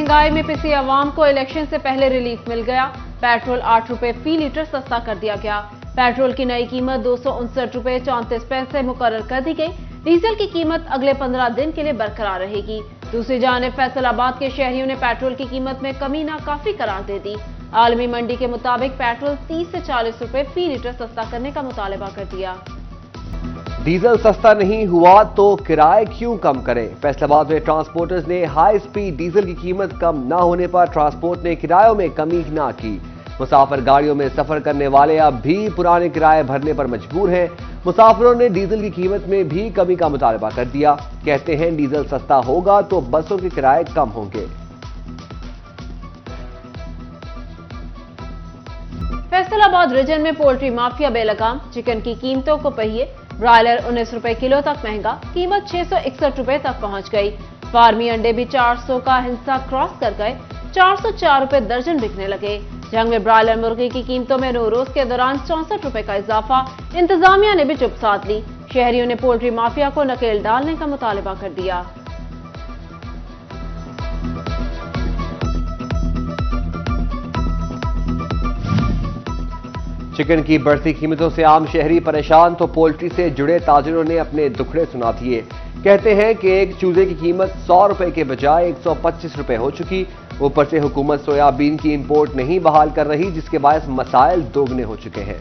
महंगाई में पिसी आवाम को इलेक्शन से पहले रिलीफ मिल गया। पेट्रोल 8 रुपए फी लीटर सस्ता कर दिया गया। पेट्रोल की नई कीमत 259 रुपए 34 पैसे मुकर्रर कर दी गई। डीजल की कीमत अगले 15 दिन के लिए बरकरार रहेगी। दूसरी जानिब फैसलाबाद के शहरियों ने पेट्रोल की कीमत में कमी नाकाफी करार दे दी। आलमी मंडी के मुताबिक पेट्रोल 30 से 40 रुपए फी लीटर सस्ता करने का मुतालबा कर दिया। डीजल सस्ता नहीं हुआ तो किराए क्यों कम करें? फैसलाबाद में ट्रांसपोर्टर्स ने हाई स्पीड डीजल की कीमत कम न होने पर ट्रांसपोर्ट ने किरायों में कमी न की। मुसाफिर गाड़ियों में सफर करने वाले अब भी पुराने किराए भरने पर मजबूर हैं। मुसाफिरों ने डीजल की कीमत में भी कमी का मुतालबा कर दिया। कहते हैं डीजल सस्ता होगा तो बसों के किराए कम होंगे। फैसलाबाद रीजन में पोल्ट्री माफिया बेलगाम। चिकन की कीमतों को पहिए। ब्रायलर 19 रुपए किलो तक महंगा, कीमत 661 रुपए तक पहुंच गई। फार्मी अंडे भी 400 का हिस्सा क्रॉस कर गए, 404 रुपए दर्जन बिकने लगे। जंग में ब्रायलर मुर्गी की कीमतों में रोज के दौरान 64 रुपए का इजाफा। इंतजामिया ने भी चुप साध ली। शहरियों ने पोल्ट्री माफिया को नकेल डालने का मुतालबा कर दिया। चिकन की बढ़ती कीमतों से आम शहरी परेशान तो पोल्ट्री से जुड़े ताजिरों ने अपने दुखड़े सुना दिए। कहते हैं कि एक चूजे की कीमत 100 रुपए के बजाय 125 रुपए हो चुकी। ऊपर से हुकूमत सोयाबीन की इंपोर्ट नहीं बहाल कर रही, जिसके बायस मसाइल दोगुने हो चुके हैं।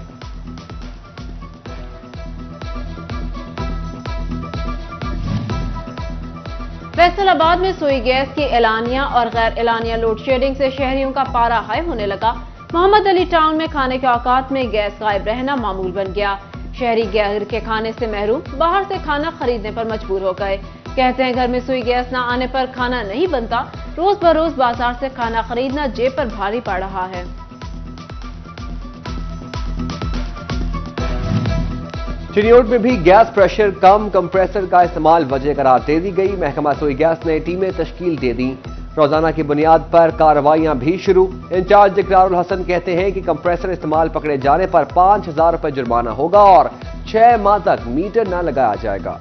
फैसलाबाद में सुई गैस की एलानिया और गैर एलानिया लोड शेडिंग से शहरियों का पारा हाई होने लगा। मोहम्मद अली टाउन में खाने के औकात में गैस गायब रहना मामूल बन गया। शहरी घर के खाने से महरूम, बाहर से खाना खरीदने पर मजबूर हो गए। कहते हैं घर में सुई गैस न आने पर खाना नहीं बनता। रोज बरोज बाजार से खाना खरीदना जेब पर भारी पड़ रहा है। चिनियोट में भी गैस प्रेशर कम, कंप्रेसर का इस्तेमाल वजह करार दे दी गई। महकमा सुई गैस ने टीमें तश्कील दे दी। रोजाना की बुनियाद पर कार्रवाइयां भी शुरू। इंचार्ज इकरारुल हसन कहते हैं कि कंप्रेसर इस्तेमाल पकड़े जाने पर 5000 रुपए जुर्माना होगा और 6 माह तक मीटर न लगाया जाएगा।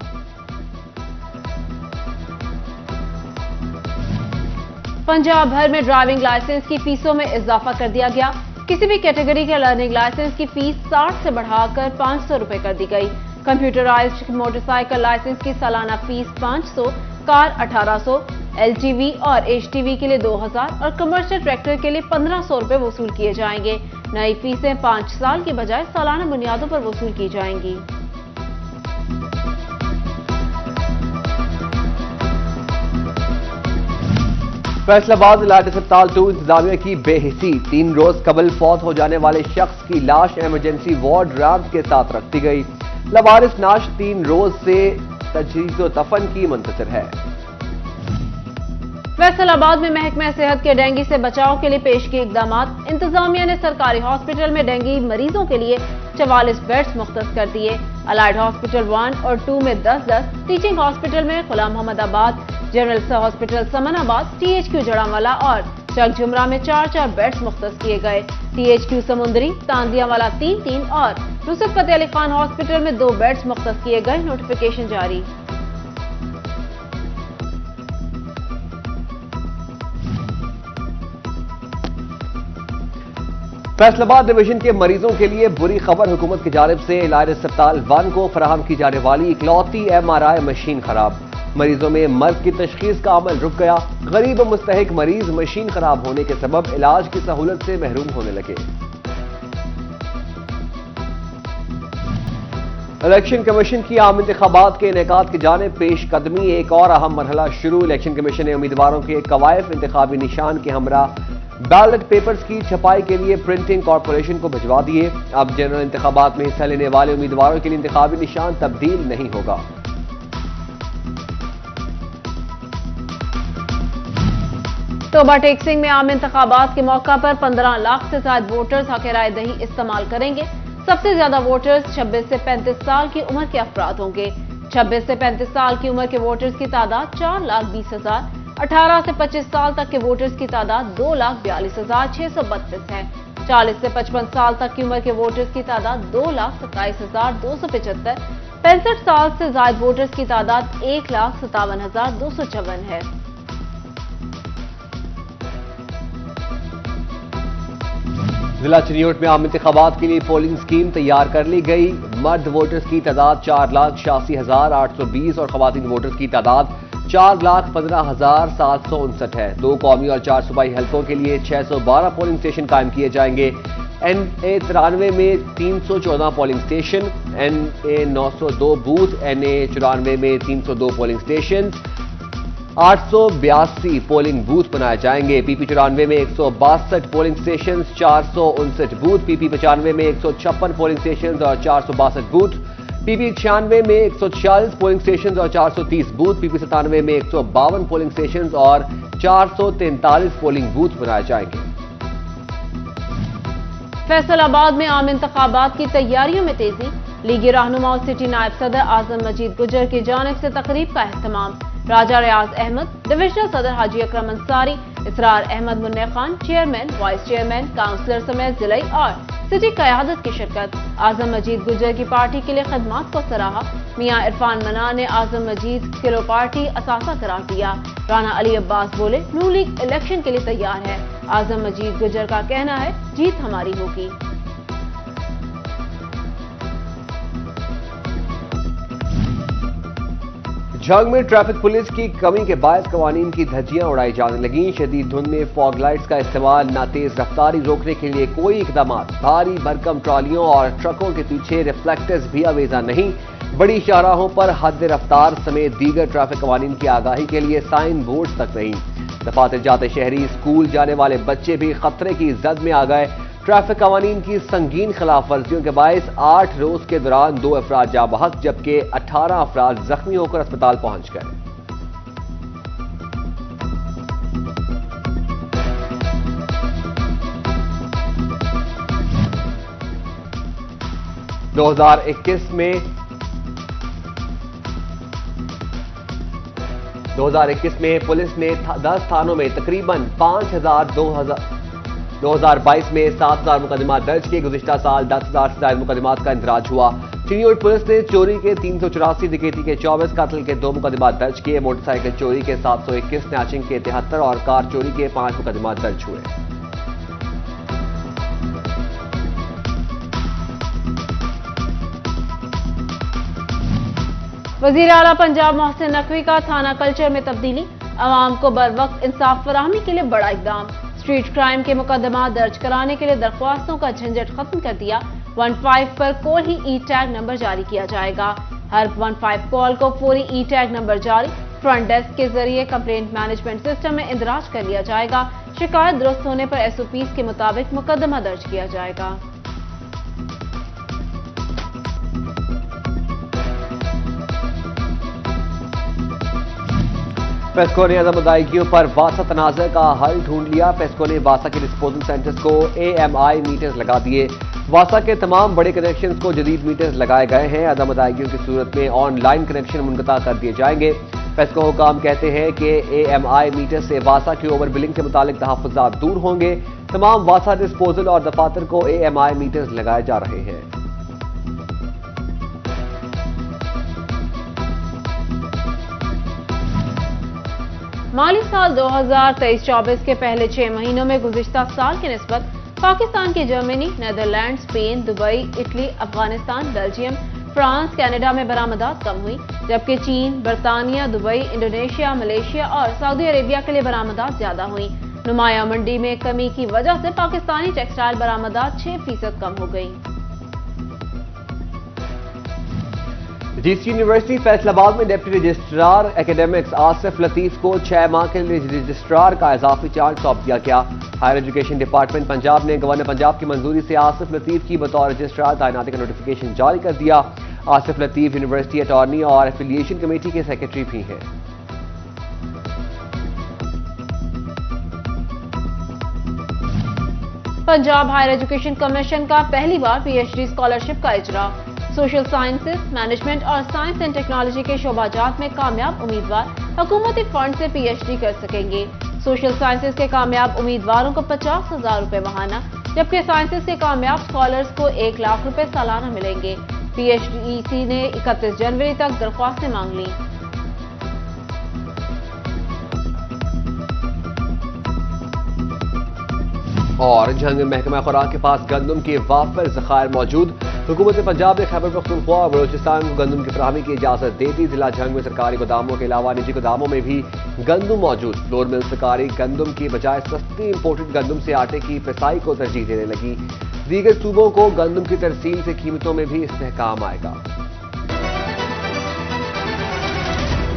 पंजाब भर में ड्राइविंग लाइसेंस की फीसों में इजाफा कर दिया गया। किसी भी कैटेगरी के लर्निंग लाइसेंस की फीस 60 से बढ़ाकर 500 रुपए कर दी गई। कंप्यूटराइज्ड मोटरसाइकिल लाइसेंस की सालाना फीस 500, कार 1800, एलटीवी और एचटीवी के लिए 2000 और कमर्शियल ट्रैक्टर के लिए 1500 रुपए वसूल किए जाएंगे। नई फीसें 5 साल की बजाय सालाना बुनियादों पर वसूल की जाएंगी। फैसलाबाद इलाज अस्पताल 2 इंतजामिया की बेहिसी। 3 रोज कबल फौत हो जाने वाले शख्स की लाश इमरजेंसी वार्ड रैम्प के साथ रख दी गई। लवारिस नाश 3 रोज से तजहीज़ो दफन की मुंतजर है। फैसलाबाद में महकमा सेहत के डेंगू से बचाव के लिए पेश किए इकदाम। इंतजामिया ने सरकारी हॉस्पिटल में डेंगू मरीजों के लिए 44 बेड्स मुख्तस कर दिए। अलाइड हॉस्पिटल 1 और 2 में 10-10, टीचिंग हॉस्पिटल में Ghulam Mohammadabad, general hospital Samanabad, THQ Jaranwala और चकजुमरा में 4-4 बेड्स मुख्तस किए गए। THQ समुंदरी, तांदियावाला 3-3 और नुसरत फतेह अली खान हॉस्पिटल में 2 बेड्स मुख्तस किए गए। नोटिफिकेशन जारी। फैसलाबाद डिवीजन के मरीजों के लिए बुरी खबर। हुकूमत की जानिब से इलाज अस्पताल 1 को फराहम की जाने वाली इकलौती MRI मशीन खराब। मरीजों में मर्ज की तशखीस का अमल रुक गया। गरीब और मुस्तहिक मरीज मशीन खराब होने के सबब इलाज की सहूलत से महरूम होने लगे। इलेक्शन कमीशन की आम इंतखाबात के इनेकाद की जानिब पेश कदमी। एक और अहम मरहला शुरू। इलेक्शन कमीशन ने उम्मीदवारों के कवायफ इंतखाबी निशान के हमरा बैलेट पेपर्स की छपाई के लिए प्रिंटिंग कॉरपोरेशन को भिजवा दिए। अब जनरल इंतखाबात में हिस्सा लेने वाले उम्मीदवारों के लिए इंतखाबी निशान तब्दील नहीं होगा। तोबा टेक्सिंग में आम इंतखाबात के मौका पर 15 लाख से ज्यादा वोटर्स हक राय दही इस्तेमाल करेंगे। सबसे ज्यादा वोटर्स 26 से 35 साल की उम्र के अफराद होंगे। 26 से 35 साल की उम्र के वोटर्स की तादाद 4,20,000। 18 से 25 साल तक के वोटर्स की तादाद 2,42,632 है। 40 से 55 साल तक की उम्र के वोटर्स की तादाद 2,27,275। 65 साल से ज्यादा वोटर्स की तादाद 1,57,254 है। जिला चिन्योट में आम इंतखाबात के लिए पोलिंग स्कीम तैयार कर ली गई। मर्द वोटर्स की तादाद 4,86,820 और खवातीन वोटर्स की तादाद 4,15,759 है। 2 कौमी और 4 सूबाई हलकों के लिए 612 पोलिंग स्टेशन कायम किए जाएंगे। NA 93 में 314 polling station, NA 902 booth, NA 94 में 302 पोलिंग स्टेशन, 882 पोलिंग बूथ बनाए जाएंगे। PP 94 में 162 पोलिंग स्टेशन, 459 बूथ, PP 95 में 156 पोलिंग स्टेशन और 462 बूथ, PP 96 में 146 पोलिंग स्टेशन और 430 बूथ, PP 97 में 152 पोलिंग स्टेशन और 443 पोलिंग बूथ बनाए जाएंगे। फैसलाबाद में आम इंतखाबात की तैयारियों में तेजी। लीगी रहनुमा और सिटी नायब सदर आजम मजीद गुजर की जानिब से तकरीब का एहतमाम। राजा रियाज अहमद, डिविजनल सदर हाजी अकरम Ansari, Israr Ahmad Munne Khan, chairman, vice chairman, councillor समेत जिले और सिटी क़यादत की शिरकत। आजम मजीद गुजर की पार्टी के लिए खदमात को सराहा। मियां इरफान मना ने आजम मजीद किलो पार्टी असासा करार दिया। राना अली अब्बास बोले, नू लीग इलेक्शन के लिए तैयार है। आजम मजीद गुजर का कहना है, जीत हमारी होगी। जंग में ट्रैफिक पुलिस की कमी के बायस कवानीन की धज्जियां उड़ाई जाने लगीं। शदीद धुंध में फॉग लाइट्स का इस्तेमाल, ना तेज रफ्तारी रोकने के लिए कोई इकदाम, भारी भरकम ट्रॉलियों और ट्रकों के पीछे रिफ्लेक्टर्स भी आवेजा नहीं। बड़ी शाहराहों पर हद रफ्तार समेत दीगर ट्रैफिक कवानीन की आगाही के लिए साइन बोर्ड तक नहीं। दफातर जाते शहरी, स्कूल जाने वाले बच्चे भी खतरे की जद में आ गए। ट्रैफिक कवानीन की संगीन खिलाफ वर्जियों के बायस 8 रोज के दौरान 2 अफराद जाँ बहक जबकि 18 अफराद जख्मी होकर अस्पताल पहुंच गए। दो हजार इक्कीस में पुलिस ने 10 थानों में तकरीबन 2022 में 7,000 मुकदमा दर्ज किए। गुज़िश्ता साल 10,000 से ज्यादा मुकदमात का इंदराज हुआ। चिन्योट पुलिस ने चोरी के 384, डकैती के 24, कत्ल के 2 मुकदमा दर्ज किए। मोटरसाइकिल चोरी के 721, स्नैचिंग के 73 और कार चोरी के 5 मुकदमा दर्ज हुए। वज़ीर आला पंजाब मोहसिन नकवी का थाना कल्चर में तब्दीली। अवाम को बर वक्त इंसाफ फराहमी के लिए बड़ा इकदाम। स्ट्रीट क्राइम के मुकदमा दर्ज कराने के लिए दरख्वास्तों का झंझट खत्म कर दिया। 15 पर कॉल ही ई टैग नंबर जारी किया जाएगा। हर 15 कॉल को फौरी ई टैग नंबर जारी। फ्रंट डेस्क के जरिए कंप्लेंट मैनेजमेंट सिस्टम में इंदराज कर लिया जाएगा। शिकायत दुरुस्त होने पर SOPs के मुताबिक मुकदमा दर्ज किया जाएगा। पेस्को ने अदम अदायगियों पर वासा तनाज़े का हल ढूंढ लिया। पेस्को ने वासा के डिस्पोजल सेंटर्स को AMI मीटर्स लगा दिए। वासा के तमाम बड़े कनेक्शंस को जदीद मीटर्स लगाए गए हैं। अदम अदायगियों की सूरत में ऑनलाइन कनेक्शन मुनक़ता कर दिए जाएंगे। पेस्को हुकाम कहते हैं कि AMI मीटर से वासा की ओवर बिलिंग से मुतालिक तहफ़्फ़ुज़ात दूर होंगे। तमाम वासा डिस्पोजल और दफातर को AMI मीटर्स लगाए जा रहे हैं। माली साल 2023-24 के पहले 6 महीनों में गुज़िश्ता साल की निस्बत पाकिस्तान की Germany, Netherlands, Spain, Dubai, Italy, Afghanistan, Belgium, France, Canada में बरामदात कम हुई, जबकि चीन, बरतानिया, दुबई, इंडोनेशिया, मलेशिया और सऊदी अरेबिया के लिए बरामदात ज्यादा हुई। नुमाया मंडी में कमी की वजह से पाकिस्तानी टेक्सटाइल बरामदात 6% कम हो गई। GC यूनिवर्सिटी फैसलाबाद में deputy registrar academics Asif Latif को 6 माह के लिए रजिस्ट्रार का इजाफी चार्ज सौंप दिया गया। हायर एजुकेशन डिपार्टमेंट पंजाब ने गवर्नर पंजाब की मंजूरी से आसिफ लतीफ की बतौर रजिस्ट्रार तैनाती का नोटिफिकेशन जारी कर दिया। आसिफ लतीफ यूनिवर्सिटी अटॉर्नी और एफिलिएशन कमेटी के सेक्रेटरी भी हैं। पंजाब हायर एजुकेशन कमीशन का पहली बार PhD स्कॉलरशिप का इजरा। सोशल साइंसेज, मैनेजमेंट और साइंस एंड टेक्नोलॉजी के शोबाजात में कामयाब उम्मीदवार हुकूमती फंड से PhD कर सकेंगे। सोशल साइंसेज के कामयाब उम्मीदवारों को 50,000 रुपए माहाना, जबकि साइंसेज के कामयाब स्कॉलर्स को 1 लाख रुपए सालाना मिलेंगे। PhDC ने 31 जनवरी तक दरख्वास्तें मांग ली। और झंग में महकमा खुराक के पास गंदम के वाफिर ज़खायर मौजूद। हुकूमत पंजाब ने खैबर पख्तूनख्वा और बलोचिस्तान को गंदम की फराहमी की इजाजत दे दी। जिला झंग में सरकारी गोदामों के अलावा निजी गोदामों में भी गंदम मौजूद। फ्लोर मिल सरकारी गंदम की बजाय सस्ती इंपोर्टेड गंदम से आटे की पिसाई को तरजीह देने लगी। दीगर सूबों को गंदम की तरसील से कीमतों में भी इस्तेहकाम आएगा।